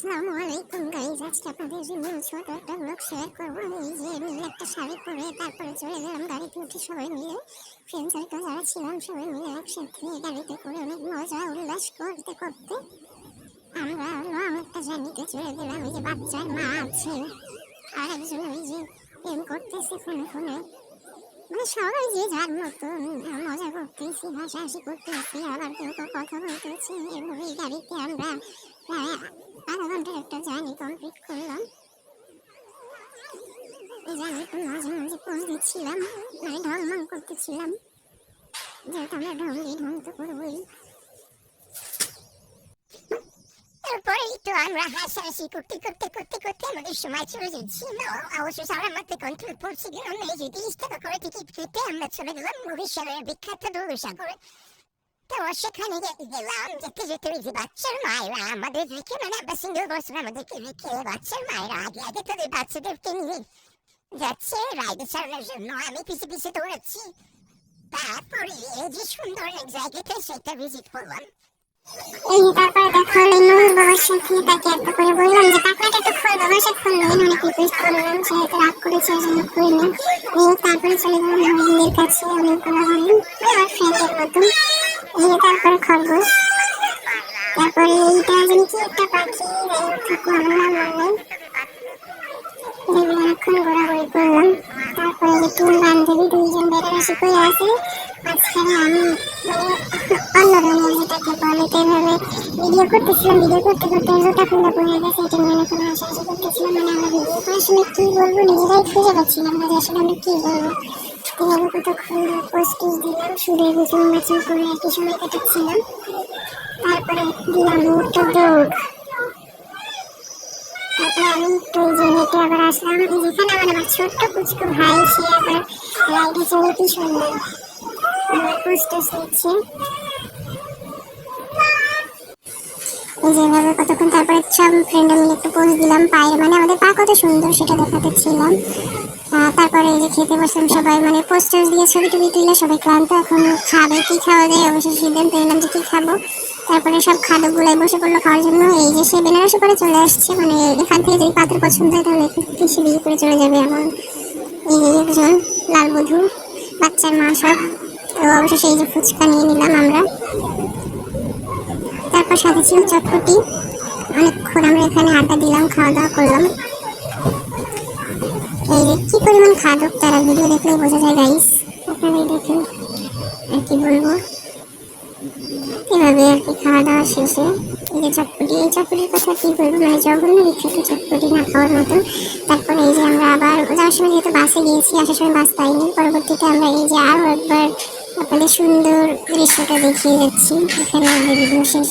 আসসালামু আলাইকুম গাইস, আজকে আপনাদের জন্য ছোট একটা ব্লগ শেয়ার করবো। এই যে আমি একটা শাড়ি পরে তারপরে চলে গেলাম গাড়িতে উঠে সবাই মিলে, ফ্রেন্ড সার্কেল যারা ছিলাম সবাই মিলে একসাথে গাড়িতে করে অনেক মজা উল্লাস করতে করতে আমরা লং একটা জার্নিতে চলে গেলাম। এই যে বাচ্চার মা আছে আর একজন ওই যে প্রেম করতেছে ফোনে ফোনে, মানে সবাই যে যার মতন মজা করতেছি, হাসাহাসি করতেছি, আবার কেউ কেউ কথা বলতেছি। এভাবেই গাড়িতে আমরা প্রায় আধা ঘন্টার একটা জার্নি কমপ্লিট করলাম। এই জার্নিতে মাঝে মাঝে পোজ দিচ্ছিলাম, মানে ঢং করতেছিলাম, যেহেতু আমরা ঢং তো করবোই। তারপরেই তো আমরা হাসাহাসি করতে করতে করতে করতে আমাদের সময় চলে যাচ্ছি। অবশ্য সারা মাত্র কন্ট্রোল করছি গেলাম এই যে 30 টাকা করে টিকিট কেটে আমরা চলে গেলাম বরিশালের বিখ্যাত দৌড়সাগরে। তো সেখানে গেলাম, যেতে যেতে ওই যে বাচ্চার মায়েরা আমাদের রেখে, মানে আমরা সিঙ্গেল বছর আমাদেরকে রেখে বাচ্চার মায়েরা আগে আগে তাদের বাচ্চাদেরকে নিয়ে যাচ্ছে রাইডে চালানোর জন্য। আমি পিছে পিছে দৌড়াচ্ছি। তারপরে এই যে সুন্দর এক জায়গাতে সেটা ভিজিট করলাম। এই যে তারপরে দেখা হলো নূর বাবার সাথে, তাকে একটা করে বললাম যে টাকাটা একটু খোল, বাবার সাথে খুললেন, অনেক রিকোয়েস্ট করলাম, সে হয়তো রাগ করেছে জন্য খুললেন। তারপরে চলে গেলাম হরিণদের কাছে, অনেকগুলো হরিণ আমার ফ্রেন্ডের মতন। এই যে তারপরে খরগোশ, তারপরে এইটা জানি কি একটা পাখি, থাকো আমার নাম মনে, এগুলো অনেকক্ষণ ঘোরাঘুরি করলাম। তারপরে যে টুল বান্ধবী দুইজন বেড়াবেশি করে আছে, মাঝখানে আমি মানে অন্য রঙের যেটাকে বলে তো এভাবে ভিডিও করতেছিলাম। ভিডিও করতে করতে জোটা খুলে পড়ে গেছে, এটা মনে করে হাসাহাসি করতেছিলাম। মানে আমরা ভিডিও করে আসলে কী বলবো নিজেরাই খুঁজে পাচ্ছিলাম না যে আসলে আমরা কী বলবো। এভাবে কতক্ষণ পোস্টিস দিলাম, সুরে বুঝে নির্বাচন করে আর কি সময় কাটাচ্ছিলাম। তারপরে দিলাম একটা দৌড়। তারপরে আমি একটু যে হেঁটে আবার আসলাম, যেখানে আমার ছোট্ট কুচকু ভাই, সে আবার রাইডে চলে কি সুন্দর আমার পোস্টাস নিচ্ছে। এই যেভাবে কতক্ষণ তারপরে সব ফ্রেন্ডরা মিলে একটু পোজ দিলাম পায়ের, মানে আমাদের পা কত সুন্দর সেটা দেখাতে ছিলাম। তারপরে এই যে খেতে বসলাম সবাই, মানে পোস্টার দিয়ে ছবি টবি তুলে সবাই ক্লান্ত, এখন খাবে কি খাওয়া যায় অবশ্য সিদ্ধান্ত নিলাম যে কি খাবো। তারপরে সব খাদকগুলাই বসে পড়লো খাওয়ার জন্য। এই যে সে বেনারসি করে চলে আসছে, মানে এখান থেকে যদি পাত্র পছন্দ হয় তাহলে বেশি বিয়ে করে চলে যাবে এমন। এই যে একজন লাল বধূ, বাচ্চার মা সব। তো অবশ্য সেই যে ফুচকা নিয়ে নিলাম আমরা। তারপর সাথে ছিল চটপটি। অনেকক্ষণ আমরা এখানে আড্ডা দিলাম, খাওয়া দাওয়া করলাম। এই যে কি পরিমাণ খাদক তারা, ভিডিও দেখলেই বোঝা যায় গাইস, আপনারাই দেখেন আর কি বলবো। এভাবে আর কি খাওয়া দাওয়া শেষে এই যে চটপটি, এই চটপটির কথা কি বলবো, মানে জঘন্য বিখ্যাত চটপটি, না খাওয়ার মতো। তারপরে এই যে আমরা আবার যাওয়ার সময় যেহেতু বাসে গিয়েছি, আসার সময় বাস পাইনি, পরবর্তীতে আমরা এই যে আরও একবার আপনাদের সুন্দর দৃশ্যটা দেখিয়ে যাচ্ছি। এখানে আমাদের ভিডিও শেষ।